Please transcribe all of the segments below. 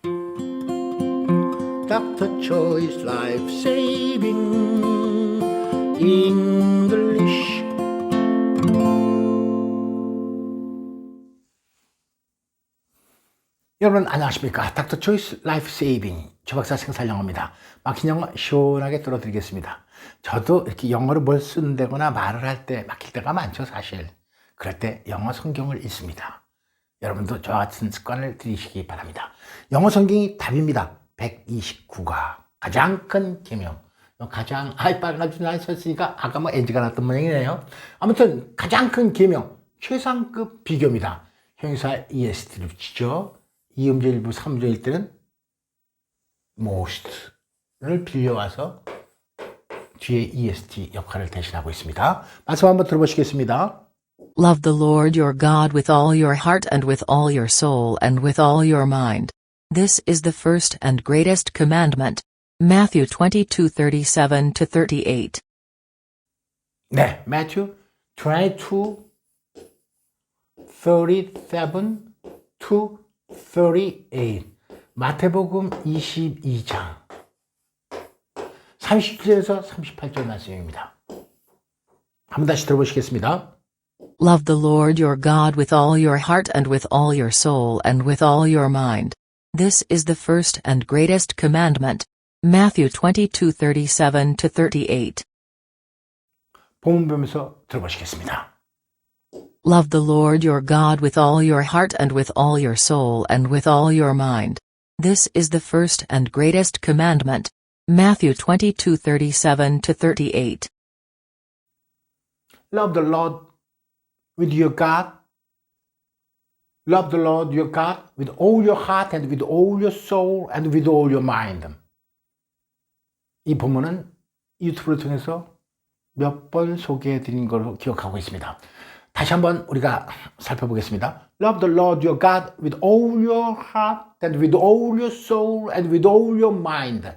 Dr. Choi's Life Saving English. 여러분 안녕하십니까? 닥터 초이스 라이프 세이빙 조박사 생살영어입니다. 막힌 영어 시원하게 들어드리겠습니다. 저도 이렇게 영어로 뭘 쓴다거나 말을 할 때 막힐 때가 많죠, 사실. 그럴 때 영어 성경을 읽습니다. 여러분도 저와 같은 습관을 들이시기 바랍니다. 영어 성경이 답입니다. 129가 가장 큰 계명. 가장 빨간 줄 썼으니까 아까 뭐 NG가 났던 모양이네요. 아무튼 가장 큰 계명, 최상급 비교입니다. 형용사 EST를 붙이죠. 2음절 1부 3음절일 때는 most를 빌려와서 뒤에 EST 역할을 대신하고 있습니다. 말씀 한번 들어보시겠습니다. Love the Lord your God with all your heart and with all your soul and with all your mind. This is the first and greatest commandment. Matthew 22:37-38. 네, Matthew 22:37-38. 마태복음 22장 30절에서 38절 말씀입니다. 한번 다시 들어보시겠습니다. Love the Lord your God with all your heart and with all your soul and with all your mind. This is the first and greatest commandment. Matthew 22:37-38. 본문 보면서 들어보시겠습니다. Love the Lord your God with all your heart and with all your soul and with all your mind. This is the first and greatest commandment. Matthew 22:37-38. Love the Lord with your God. Love the Lord your God with all your heart and with all your soul and with all your mind. 이 본문은 유튜브를 통해서 몇 번 소개해 드린 걸로 기억하고 있습니다. 다시 한번 우리가 살펴보겠습니다. Love the Lord your God with all your heart and with all your soul and with all your mind.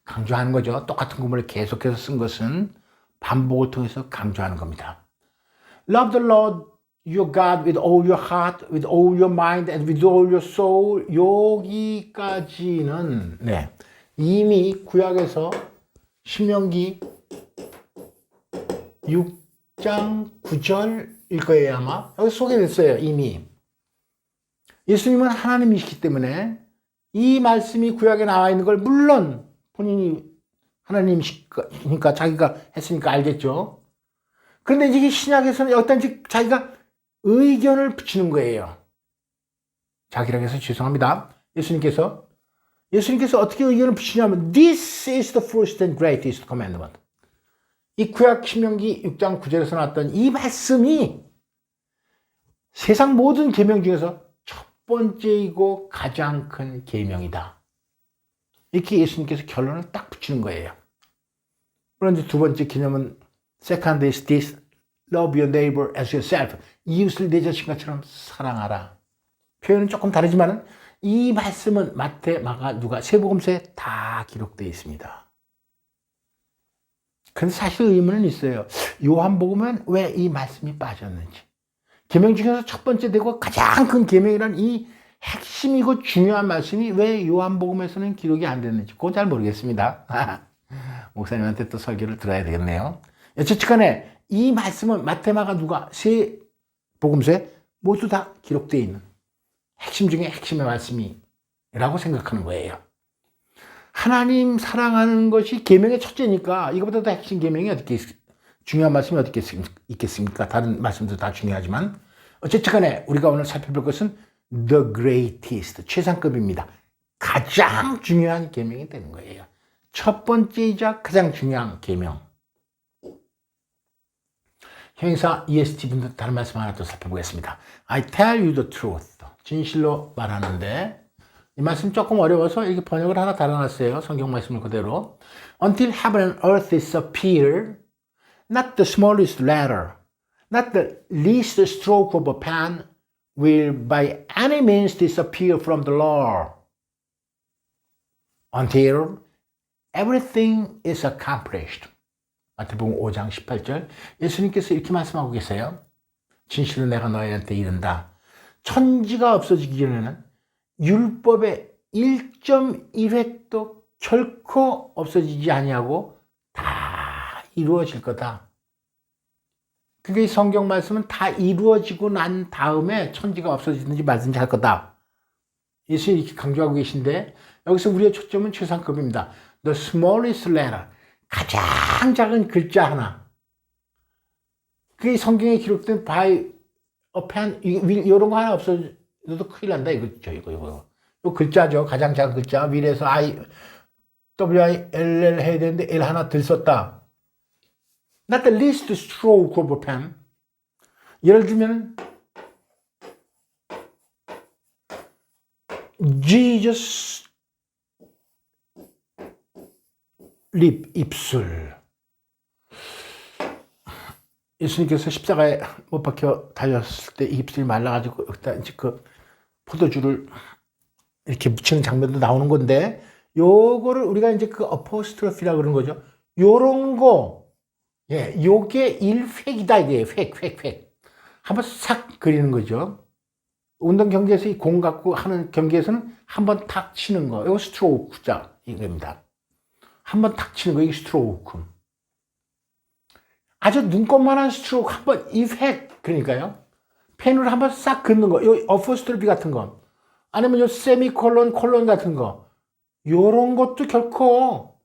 강조하는 거죠. 똑같은 구문을 계속해서 쓴 것은 반복을 통해서 강조하는 겁니다. Love the Lord your God with all your heart, with all your mind and with all your soul. 여기까지는 이미 구약에서 신명기 6장 9절일 거예요, 아마. 여기 소개됐어요, 이미. 예수님은 하나님이시기 때문에 이 말씀이 구약에 나와 있는 걸 물론 본인이 하나님이니까 자기가 했으니까 알겠죠. 그런데 이게 신약에서는 여기다 자기가 의견을 붙이는 거예요. 자기라고 해서 죄송합니다. 예수님께서 어떻게 의견을 붙이냐면 This is the first and greatest commandment. 이 구약 신명기 6장 9절에서 나왔던 이 말씀이 세상 모든 계명 중에서 첫 번째이고 가장 큰 계명이다. 이렇게 예수님께서 결론을 딱 붙이는 거예요. 그런데 두 번째 개념은 Second is this, love your neighbor as yourself. 이웃을 내 자신과처럼 사랑하라. 표현은 조금 다르지만 이 말씀은 마태, 마가, 누가 세 복음서에 다 기록되어 있습니다. 근데 사실 의문은 있어요. 요한복음은 왜 이 말씀이 빠졌는지. 계명 중에서 첫 번째 되고 가장 큰 계명이란 이 핵심이고 중요한 말씀이 왜 요한복음에서는 기록이 안 됐는지 그건 잘 모르겠습니다. 목사님한테 또 설교를 들어야 되겠네요. 어쨌든 간에 이 말씀은 마태, 마가, 누가 세 복음서에 모두 다 기록되어 있는 핵심 중에 핵심의 말씀이라고 생각하는 거예요. 하나님 사랑하는 것이 계명의 첫째니까 이거보다 더 핵심 계명이 어떻게 중요한 말씀이 어떻게 있겠습니까? 다른 말씀도 다 중요하지만 어쨌든 간에 우리가 오늘 살펴볼 것은 the greatest, 최상급입니다. 가장 중요한 계명이 되는 거예요. 첫 번째이자 가장 중요한 계명. 형용사 EST 분들 다른 말씀 하나 더 살펴보겠습니다. I tell you the truth. 진실로 말하는데 이 말씀 조금 어려워서 이렇게 번역을 하나 달아놨어요. 성경 말씀을 그대로. Until heaven and earth disappear, not the smallest letter, not the least stroke of a pen will by any means disappear from the law. Until everything is accomplished. 마태복음 5장 18절. 예수님께서 이렇게 말씀하고 계세요. 진실로 내가 너희한테 이른다. 천지가 없어지기 전에는 율법의 1.1획도 결코 없어지지 아니하고 다 이루어질 거다. 그게 이 성경 말씀은 다 이루어지고 난 다음에 천지가 없어지든지 말든지 할 거다. 예수님이 이렇게 강조하고 계신데 여기서 우리의 초점은 최상급입니다. The smallest letter. 가장 작은 글자 하나. 그게 성경에 기록된 by a pen, 이런 거 하나 없어져도 큰일 난다. 이거 글자죠. 가장 작은 글자. 위에서 WILL 해야 되는데 L 하나 들 썼다. Not the least stroke of a pen. 예를 들면 Jesus lip, 입술. 예수님께서 십자가에 못 박혀 달렸을 때 입술이 말라가지고 이제 그 포도주를 이렇게 묻히는 장면도 나오는 건데, 요거를 우리가 이제 그 어포스트로피라 그러는 거죠. 요런 거, 예, 요게 1획이다 이게 획. 한번 싹 그리는 거죠. 운동 경기에서 이 공 갖고 하는 경기에서는 한번 탁 치는 거, 요거 스트로크자 이겁니다. 한번 탁 치는 거, 이게 스트로크. 아주 눈곱만한 스트로크 한번 1획, 그러니까요. 펜으로 한번 싹 긋는 거, 요 어포스트로피 같은 거, 아니면 요 세미콜론, 콜론 같은 거, 요런 것도 결코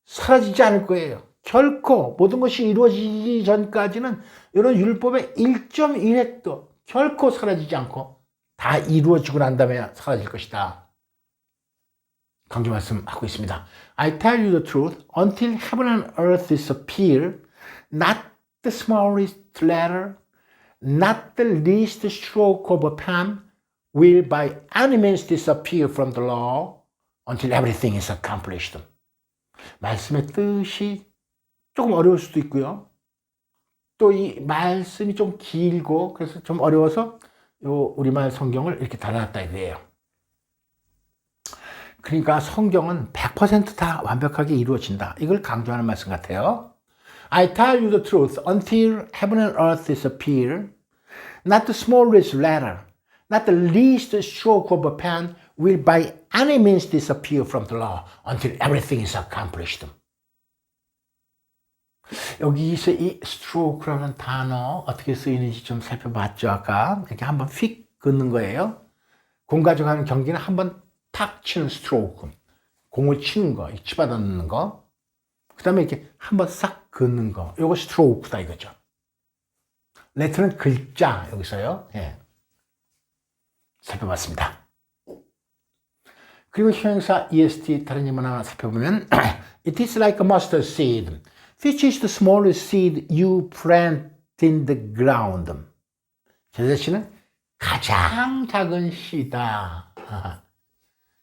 사라지지 않을 거예요. 결코 모든 것이 이루어지기 전까지는 이런 율법의 1.1획도 결코 사라지지 않고 다 이루어지고 난 다음에 사라질 것이다. 강조 말씀하고 있습니다. I tell you the truth, until heaven and earth disappear, not the smallest letter, not the least stroke of a pen will by any means disappear from the law until everything is accomplished. 말씀의 뜻이 조금 어려울 수도 있고요. 또 이 말씀이 좀 길고 그래서 좀 어려워서 요 우리말 성경을 이렇게 달아놨다 이거예요. 그러니까 성경은 100% 다 완벽하게 이루어진다. 이걸 강조하는 말씀 같아요. I tell you the truth, until heaven and earth disappear, not the smallest letter, not the least stroke of a pen will by any means disappear from the law until everything is accomplished. 여기서 이 stroke라는 단어 어떻게 쓰이는지 좀 살펴봤죠. 아까 이렇게 한번 휙 긋는 거예요. 공 가져가는 경기는 한번 탁 치는 stroke, 공을 치는 거, 치받아 넣는 거. 그 다음에 이렇게 한번 싹 긋는 거. 요거 stroke다 이거죠. letter는 글자 여기서요. 예. 살펴봤습니다. 그리고 형용사 est 다른 예문 하나 살펴보면 It is like a mustard seed, which is the smallest seed you plant in the ground. 겨자씨는 가장 작은 씨다.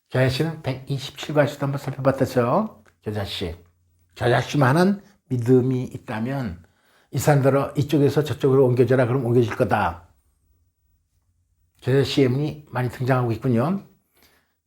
겨자씨는 127과에서도 한번 살펴봤었죠. 겨자씨만한 믿음이 있다면 이 사람들은 이쪽에서 저쪽으로 옮겨져라 그럼 옮겨질 거다. 겨자씨 예문이 많이 등장하고 있군요.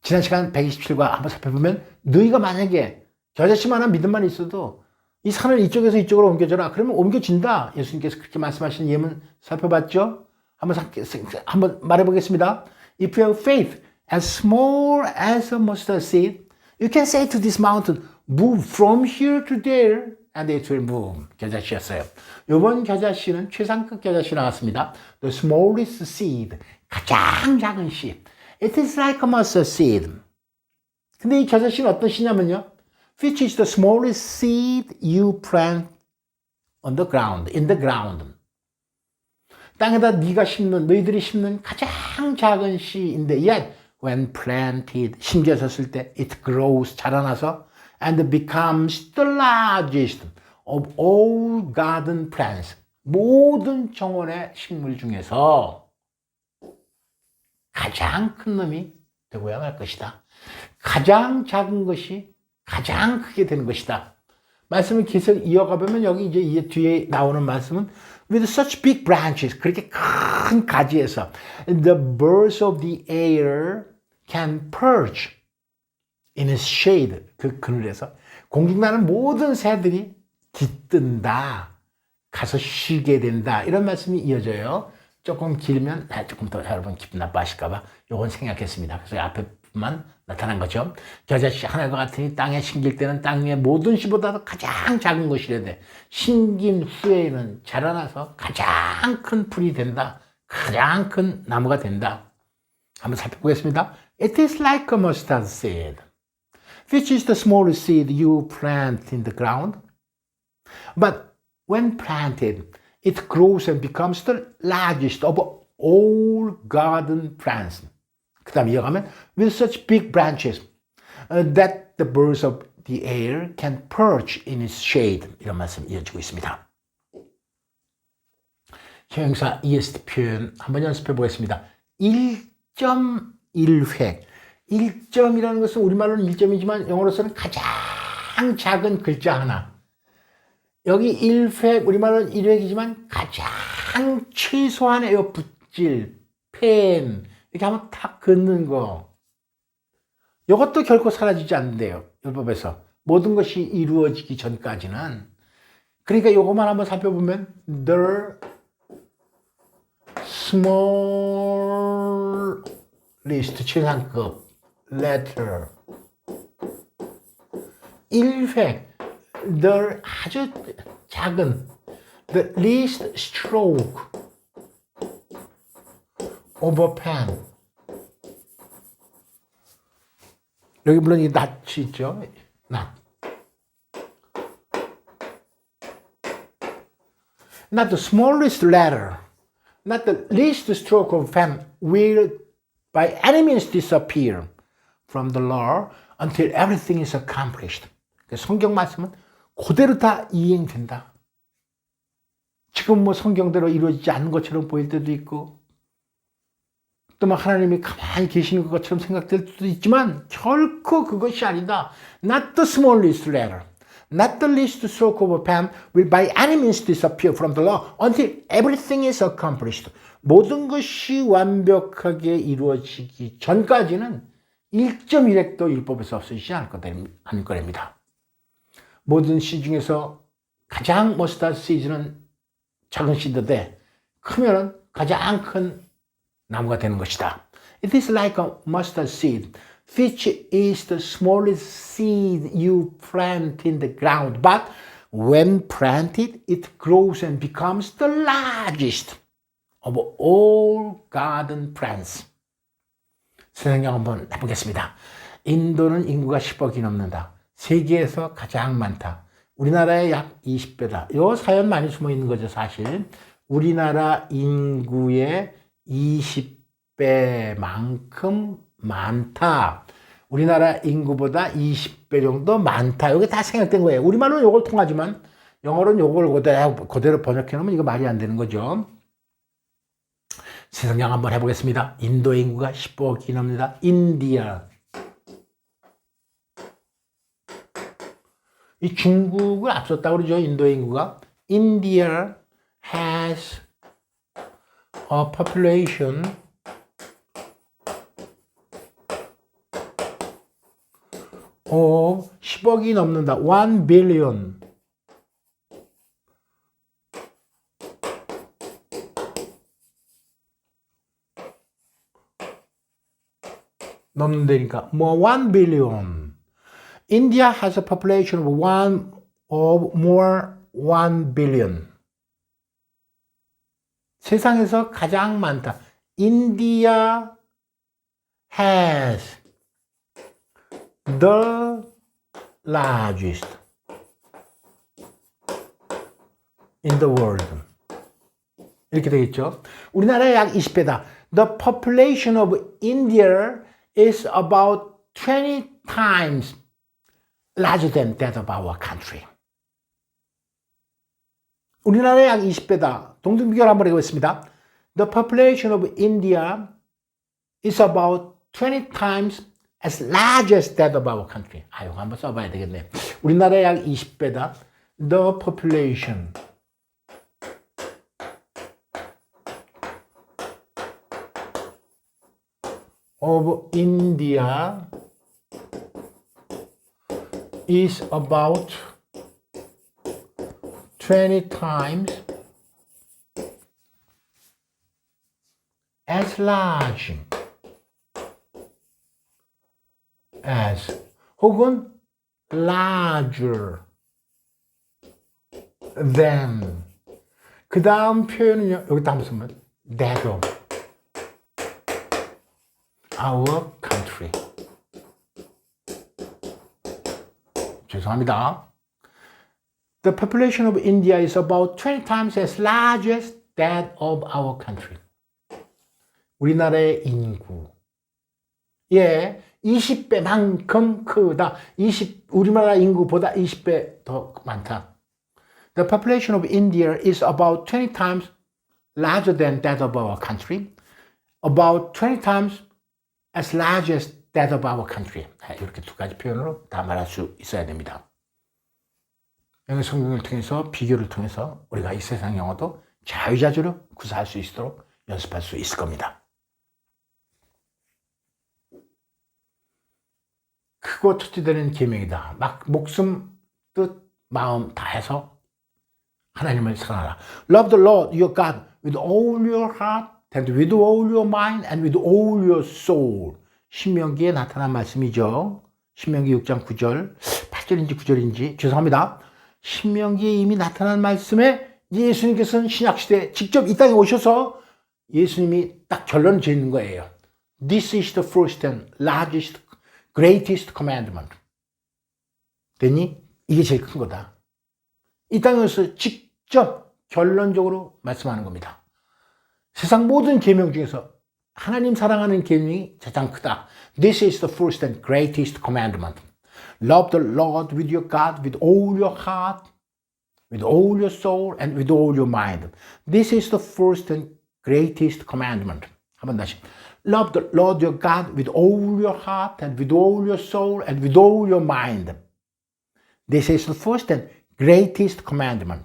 지난 시간 127과 한번 살펴보면 너희가 만약에 겨자씨만한 믿음만 있어도 이 산을 이쪽에서 이쪽으로 옮겨줘라 그러면 옮겨진다. 예수님께서 그렇게 말씀하신 예문 살펴봤죠. 한번 말해보겠습니다. If you have faith as small as a mustard seed, you can say to this mountain, move from here to there, and it will move. 겨자씨였어요. 이번 겨자씨는 최상급 겨자씨 나왔습니다. The smallest seed, 가장 작은 씨. It is like a mustard seed. 근데 이 겨자씨는 어떤 씨냐면요. Which is the smallest seed you plant on the ground, in the ground. 땅에다 너희들이 심는 가장 작은 씨인데, yet when planted, 심겨졌을 때 it grows, 자라나서 and becomes the largest of all garden plants. 모든 정원의 식물 중에서 가장 큰 놈이 되고야 말 것이다. 가장 작은 것이 가장 크게 되는 것이다. 말씀을 계속 이어가보면 여기 이제 뒤에 나오는 말씀은 with such big branches, 그렇게 큰 가지에서 the birds of the air can perch in its shade. 그 그늘에서 공중나는 모든 새들이 깃든다. 가서 쉬게 된다. 이런 말씀이 이어져요. 조금 길면 조금 더 여러분 기분 나빠하실까봐 요건 생략했습니다. 그래서 앞에 모습만 나타난 거죠. 겨자씨 하늘과 같으니 땅에 심길 때는 땅 위의 모든 씨보다도 가장 작은 것이라 돼. 심긴 후에는 자라나서 가장 큰 풀이 된다. 가장 큰 나무가 된다. 한번 살펴보겠습니다. It is like a mustard seed, which is the smallest seed you plant in the ground. But when planted, it grows and becomes the largest of all garden plants. 그 다음에 이어가면 with such big branches that the birds of the air can perch in its shade. 이런 말씀 이어지고 있습니다. 형용사 EST 표현 한번 연습해 보겠습니다. 1.1획. 1점이라는 것은 우리말로는 1점이지만 영어로서는 가장 작은 글자 하나. 여기 1획, 우리말로는 1획이지만 가장 최소한의 붓질, 펜, 이렇게 한번 탁 긋는 거. 이것도 결코 사라지지 않는데요. 율법에서. 모든 것이 이루어지기 전까지는. 그러니까 이것만 한번 살펴보면 the smallest 최상급 letter 1획 the 아주 작은 the least stroke of a pen. 여기 물론 이 낫이 있죠. 낫. Not the smallest letter, not the least stroke of a pen will by any means disappear from the law until everything is accomplished. 성경 말씀은 그대로 다 이행된다. 지금 뭐 성경대로 이루어지지 않는 것처럼 보일 때도 있고 또 막 하나님이 가만히 계시는 것처럼 생각될 수도 있지만 결코 그것이 아니다. Not the smallest letter, not the least stroke of a pen will by any means disappear from the law until everything is accomplished. 모든 것이 완벽하게 이루어지기 전까지는 1.1획도 율법에서 없어지지 않을 거랍니다. 모든 씨 중에서 가장 머스타드 시즈는 작은 씨인데 크면은 가장 큰 나무가 되는 것이다. It is like a mustard seed, which is the smallest seed you plant in the ground. But when planted, it grows and becomes the largest of all garden plants. 세상령 한번 해보겠습니다. 인도는 인구가 10억이 넘는다. 세계에서 가장 많다. 우리나라의 약 20배다. 이 사연 많이 숨어 있는 거죠, 사실. 우리나라 인구의 20배만큼 많다. 우리나라 인구보다 20배 정도 많다. 이게 다 생각된 거예요. 우리말로는 이걸 통하지만 영어로는 이걸 그대로 번역해 놓으면 이거 말이 안 되는 거죠. 세상양 한번 해보겠습니다. 인도 인구가 10억이 넘는다. 인디아. 이 중국을 앞섰다고 그러죠. 인도 인구가. India has a population of 10억이 넘는다. 1 billion. 넘는다니까. 뭐 1 billion. India has a population of 1 billion. 세상에서 가장 많다. India has the largest in the world. 이렇게 되겠죠. 우리나라의 약 20배다. The population of India is about 20 times larger than that of our country. 우리나라의 약 20배다. 동등비교를 한번 해보겠습니다. The population of India is about 20 times as large as that of our country. 이거 한번 써봐야 되겠네. 우리나라의 약 20배다. The population of India is about 20 times as large as 혹은 larger than 그 다음 표현은요 여기다 한번 쓰면 that of our country 죄송합니다. The population of India is about 20 times as large as that of our country. 우리나라의 인구. 예, 20배만큼 크다. 우리나라 인구보다 20배 더 많다. The population of India is about 20 times larger than that of our country. About 20 times as large as that of our country. 이렇게 두 가지 표현으로 다 말할 수 있어야 됩니다. 영어 성경을 통해서 비교를 통해서 우리가 이 세상 영어도 자유자재로 구사할 수 있도록 연습할 수 있을 겁니다. 크고 첫째되는 계명이다. 막 목숨, 뜻, 마음 다해서 하나님을 사랑하라. Love the Lord your God with all your heart and with all your mind and with all your soul. 신명기에 나타난 말씀이죠. 신명기 6장 9절, 8절인지 9절인지 죄송합니다. 신명기에 이미 나타난 말씀에 예수님께서는 신약시대에 직접 이 땅에 오셔서 예수님이 딱 결론을 짓는 거예요. This is the first and largest, greatest commandment. 됐니? 이게 제일 큰 거다. 이 땅에 오셔서 직접 결론적으로 말씀하는 겁니다. 세상 모든 계명 중에서 하나님 사랑하는 계명이 가장 크다. This is the first and greatest commandment. Love the Lord with your God with all your heart, with all your soul, and with all your mind. This is the first and greatest commandment. 한번 다시. Love the Lord your God with all your heart, and with all your soul, and with all your mind. This is the first and greatest commandment.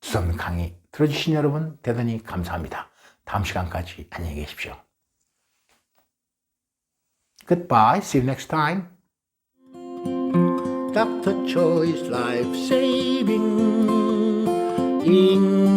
수업 강의 들어주신 여러분 대단히 감사합니다. 다음 시간까지 안녕히 계십시오. Goodbye. See you next time. Dr. Choi's Life Saving English.